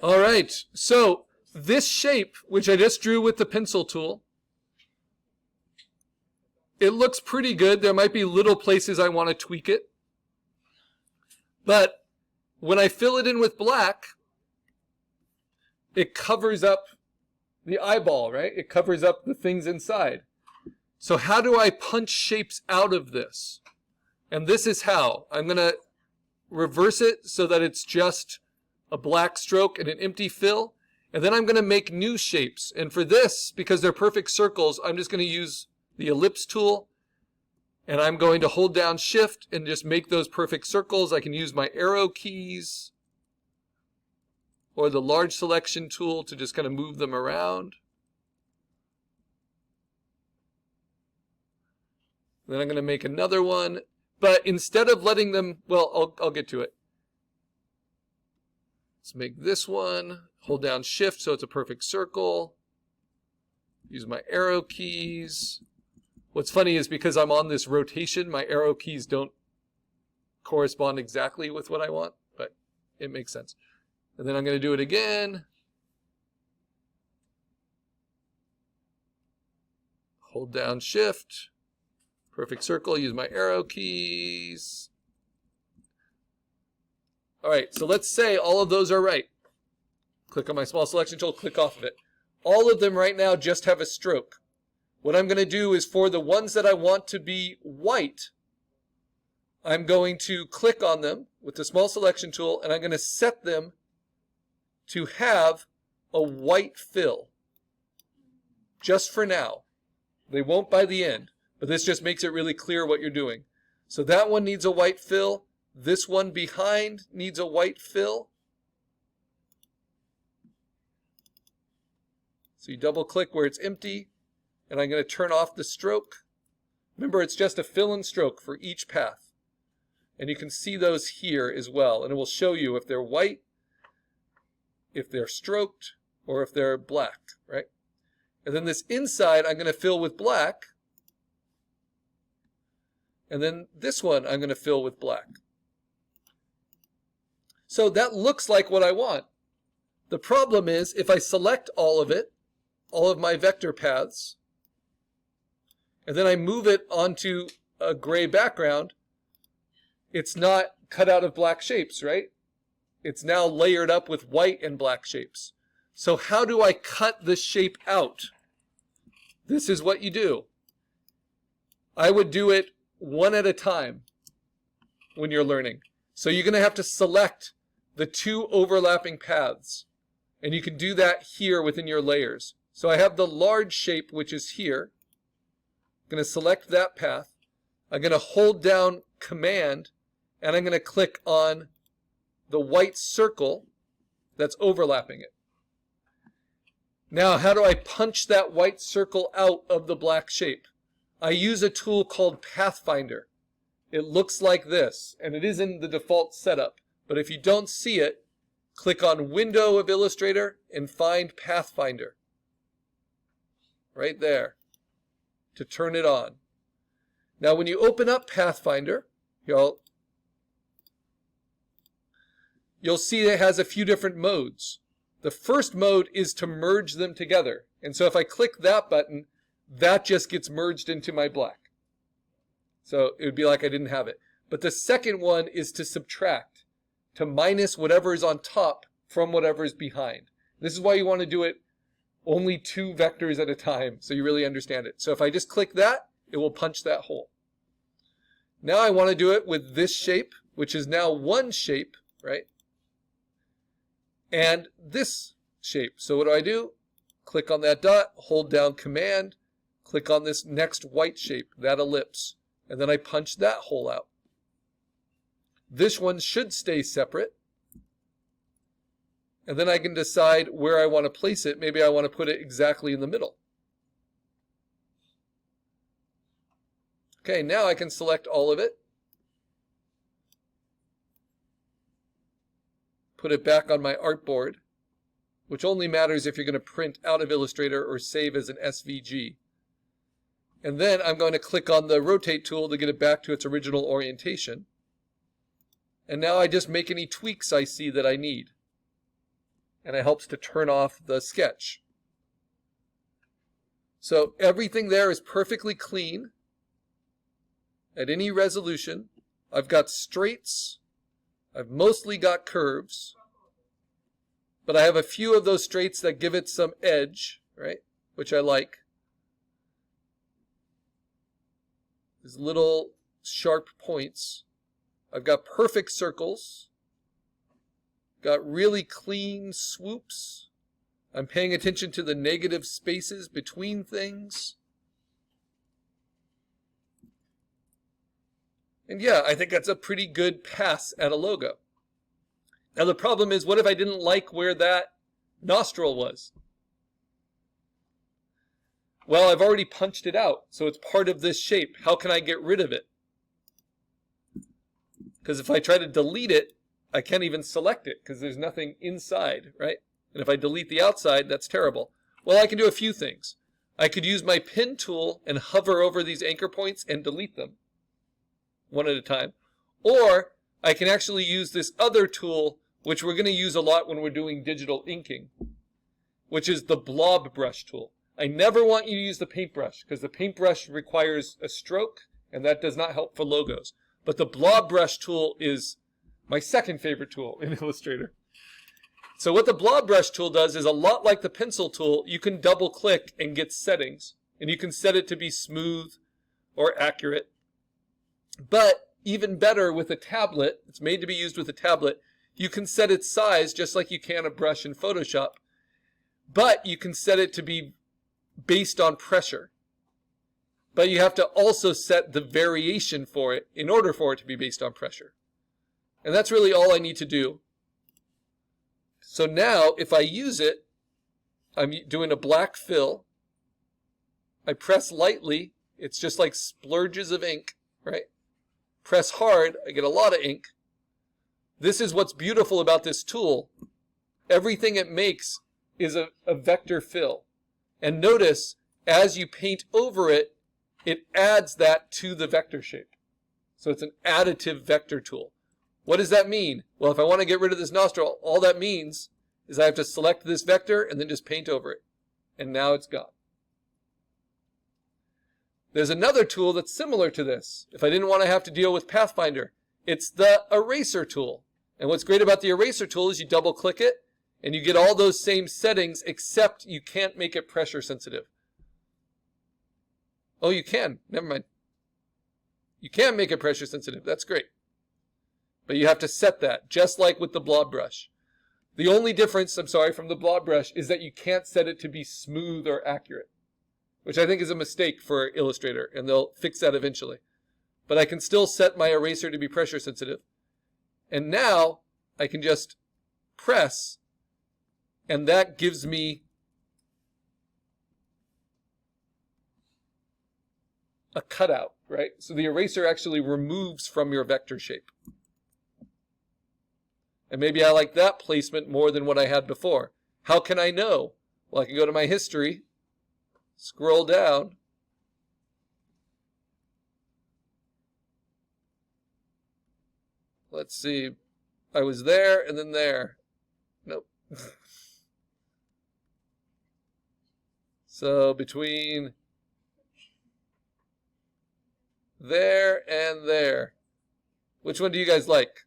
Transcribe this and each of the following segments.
All right, so this shape, which I just drew with the pencil tool, it looks pretty good. There might be little places I want to tweak it. But when I fill it in with black, it covers up the eyeball, right? It covers up the things inside. So how do I punch shapes out of this? And this is how. I'm going to reverse it so that it's just a black stroke and an empty fill. And then I'm going to make new shapes. And for this, because they're perfect circles, I'm just going to use the ellipse tool. And I'm going to hold down Shift and just make those perfect circles. I can use my arrow keys or the large selection tool to just kind of move them around. Then I'm going to make another one. But instead of letting them, well, I'll get to it. Let's make this one. Hold down Shift so it's a perfect circle. Use my arrow keys. What's funny is because I'm on this rotation, my arrow keys don't correspond exactly with what I want, but it makes sense. And then I'm going to do it again. Hold down Shift. Perfect circle. Use my arrow keys. All right, so let's say all of those are right. Click on my small selection tool, click off of it. All of them right now just have a stroke. What I'm going to do is for the ones that I want to be white, I'm going to click on them with the small selection tool, and I'm going to set them to have a white fill. Just for now. They won't by the end, but this just makes it really clear what you're doing. So that one needs a white fill. This one behind needs a white fill. So you double click where it's empty, and I'm going to turn off the stroke. Remember, it's just a fill and stroke for each path. And you can see those here as well, and it will show you if they're white, if they're stroked, or if they're black, right? And then this inside I'm going to fill with black, and then this one I'm going to fill with black. So that looks like what I want. The problem is if I select all of it, all of my vector paths, and then I move it onto a gray background, it's not cut out of black shapes, right? It's now layered up with white and black shapes. So how do I cut the shape out? This is what you do. I would do it one at a time when you're learning. So you're going to have to select the two overlapping paths. And you can do that here within your layers. So I have the large shape, which is here. I'm going to select that path. I'm going to hold down Command, and I'm going to click on the white circle that's overlapping it. Now, how do I punch that white circle out of the black shape? I use a tool called Pathfinder. It looks like this, and it is in the default setup. But if you don't see it, click on Window of Illustrator and find Pathfinder. Right there, to turn it on. Now, when you open up Pathfinder, you'll see it has a few different modes. The first mode is to merge them together. And so if I click that button, that just gets merged into my black. So it would be like I didn't have it. But the second one is to subtract, to minus whatever is on top from whatever is behind. This is why you want to do it only two vectors at a time so you really understand it. So if I just click that, it will punch that hole. Now I want to do it with this shape, which is now one shape, right? And this shape. So what do? Click on that dot, hold down Command, click on this next white shape, that ellipse, and then I punch that hole out. This one should stay separate. And then I can decide where I want to place it. Maybe I want to put it exactly in the middle. Okay, now I can select all of it. Put it back on my artboard, which only matters if you're going to print out of Illustrator or save as an SVG. And then I'm going to click on the Rotate tool to get it back to its original orientation. And now I just make any tweaks I see that I need. and it helps to turn off the sketch. So everything there is perfectly clean at any resolution. I've got straights. I've mostly got curves. But I have a few of those straights that give it some edge, right? Which I like. These little sharp points. I've got perfect circles. Got really clean swoops. I'm paying attention to the negative spaces between things. And yeah, I think that's a pretty good pass at a logo. Now the problem is, what if I didn't like where that nostril was? Well, I've already punched it out, so it's part of this shape. How can I get rid of it? Because if I try to delete it, I can't even select it because there's nothing inside, right? And if I delete the outside, that's terrible. Well, I can do a few things. I could use my pen tool and hover over these anchor points and delete them one at a time. Or I can actually use this other tool, which we're going to use a lot when we're doing digital inking, which is the blob brush tool. I never want you to use the paintbrush because the paintbrush requires a stroke and that does not help for logos. But the blob brush tool is my second favorite tool in Illustrator. So what the blob brush tool does is a lot like the pencil tool. You can double click and get settings, and you can set it to be smooth or accurate. But even better with a tablet, it's made to be used with a tablet, you can set its size just like you can a brush in Photoshop. But you can set it to be based on pressure. But you have to also set the variation for it in order for it to be based on pressure. And that's really all I need to do. So now, if I use it, I'm doing a black fill. I press lightly. It's just like splurges of ink, right? Press hard. I get a lot of ink. This is what's beautiful about this tool. Everything it makes is a vector fill. And notice, as you paint over it, it adds that to the vector shape. So it's an additive vector tool. What does that mean? Well, if I want to get rid of this nostril, all that means is I have to select this vector and then just paint over it. And now it's gone. There's another tool that's similar to this. If I didn't want to have to deal with Pathfinder, it's the eraser tool. And what's great about the eraser tool is you double click it and you get all those same settings, except you can't make it pressure sensitive. Oh, you can. Never mind. You can make it pressure sensitive. That's great. But you have to set that, just like with the blob brush. The only difference, from the blob brush is that you can't set it to be smooth or accurate, which I think is a mistake for Illustrator, and they'll fix that eventually. But I can still set my eraser to be pressure sensitive. And now I can just press, and that gives me a cutout, right? So the eraser actually removes from your vector shape. And maybe I like that placement more than what I had before. How can I know? Well, I can go to my history, scroll down, let's see, I was there and then there. Nope. So between there and there, which one do you guys like?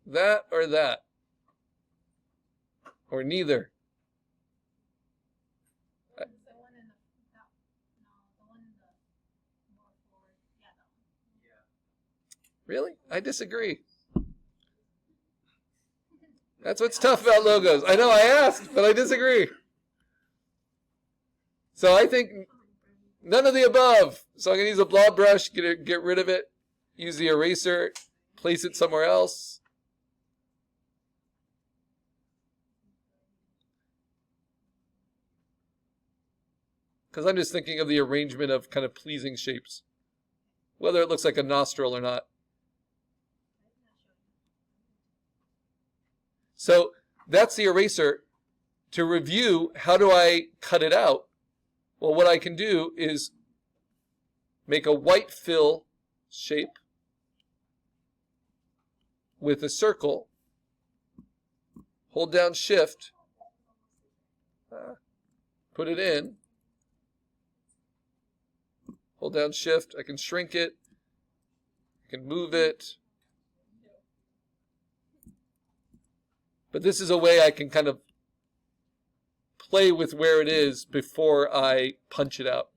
That or that? Or neither? Really? I disagree. That's what's tough about logos. I know I asked, but I disagree. So I think none of the above. So I'm going to use a blob brush, get rid of it, use the eraser, place it somewhere else. Because I'm just thinking of the arrangement of kind of pleasing shapes, whether it looks like a nostril or not. So that's the eraser. To review, how do I cut it out? Well, what I can do is make a white fill shape with a circle. hold down Shift, put it in, hold down Shift, I can shrink it, I can move it. But this is a way I can kind of play with where it is before I punch it out.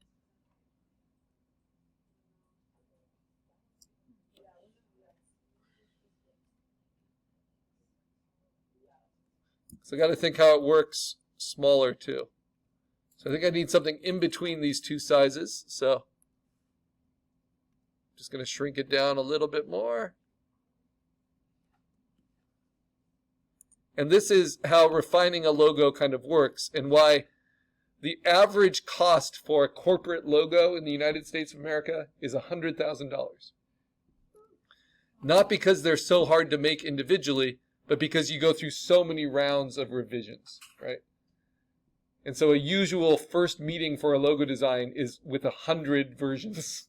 So I got to think how it works smaller too. So I think I need something in between these two sizes. So I'm just going to shrink it down a little bit more. And this is how refining a logo kind of works, and why the average cost for a corporate logo in the United States of America is $100,000. Not because they're so hard to make individually, but because you go through so many rounds of revisions, right? And so a usual first meeting for a logo design is with 100 versions.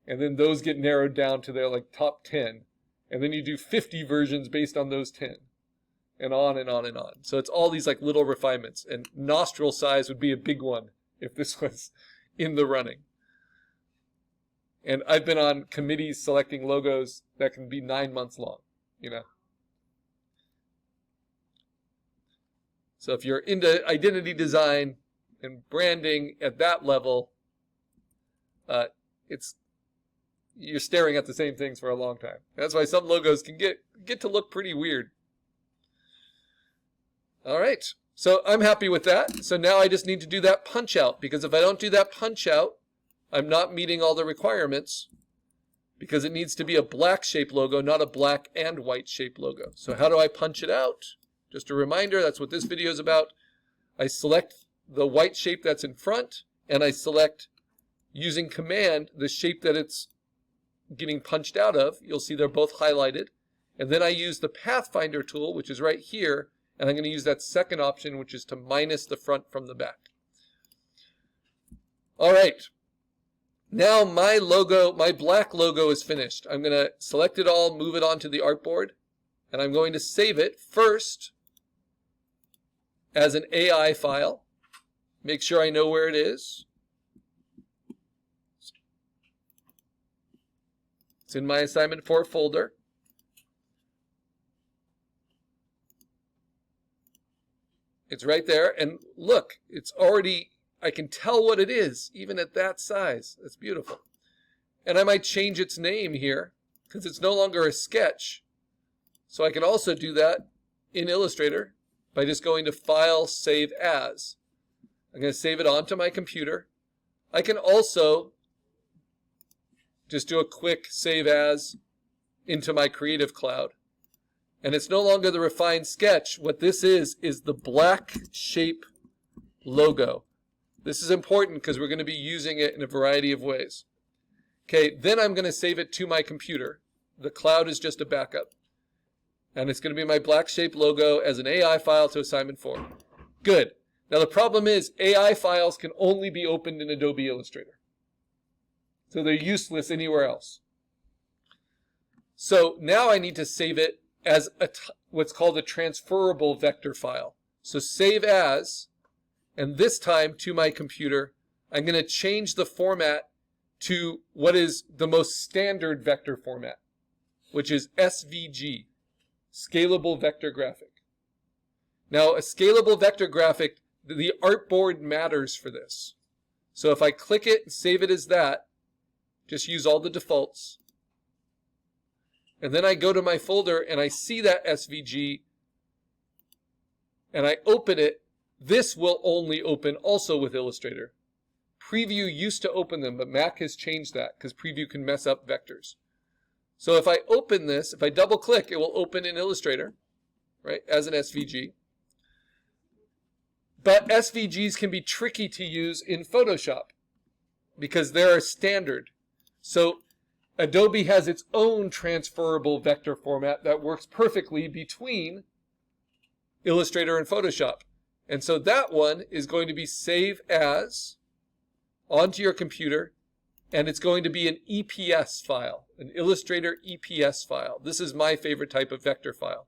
And then those get narrowed down to their like top 10. And then you do 50 versions based on those 10. And on and on and on. So it's all these like little refinements. And nostril size would be a big one if this was in the running. And I've been on committees selecting logos that can be 9 months long, you know. So if you're into identity design and branding at that level, you're staring at the same things for a long time. That's why some logos can get to look pretty weird. All right, so I'm happy with that. So now I just need to do that punch out, because if I don't do that punch out, I'm not meeting all the requirements, because it needs to be a black shape logo, not a black and white shape logo. So how do I punch it out? Just a reminder, that's what this video is about. I select the white shape that's in front, and I select, using Command, the shape that it's getting punched out of. You'll see they're both highlighted. And then I use the Pathfinder tool, which is right here, and I'm going to use that second option, which is to minus the front from the back. All right. Now my logo, my black logo is finished. I'm going to select it all, move it onto the artboard, and I'm going to save it first as an AI file. Make sure I know where it is. It's in my assignment 4 folder. It's right there, and look, it's already, I can tell what it is, even at that size. That's beautiful. And I might change its name here, because it's no longer a sketch. So I can also do that in Illustrator by just going to File, Save As. I'm going to save it onto my computer. I can also just do a quick Save As into my Creative Cloud. And it's no longer the refined sketch. What this is the black shape logo. This is important because we're going to be using it in a variety of ways. Okay, then I'm going to save it to my computer. The cloud is just a backup. And it's going to be my black shape logo as an AI file to assignment 4. Good. Now the problem is AI files can only be opened in Adobe Illustrator. So they're useless anywhere else. So now I need to save it as what's called a transferable vector file. So save as, and this time to my computer, I'm going to change the format to what is the most standard vector format, which is SVG, Scalable Vector Graphic. Now a scalable vector graphic, the artboard matters for this. So if I click it and save it as that, just use all the defaults. And then I go to my folder and I see that SVG and I open it. This will only open also with Illustrator. Preview used to open them, but Mac has changed that because Preview can mess up vectors. So if I open this, if I double click, it will open in Illustrator, right, as an SVG. But SVGs can be tricky to use in Photoshop because they're a standard. So Adobe has its own transferable vector format that works perfectly between Illustrator and Photoshop. And so that one is going to be save as onto your computer, and it's going to be an EPS file, an Illustrator EPS file. This is my favorite type of vector file.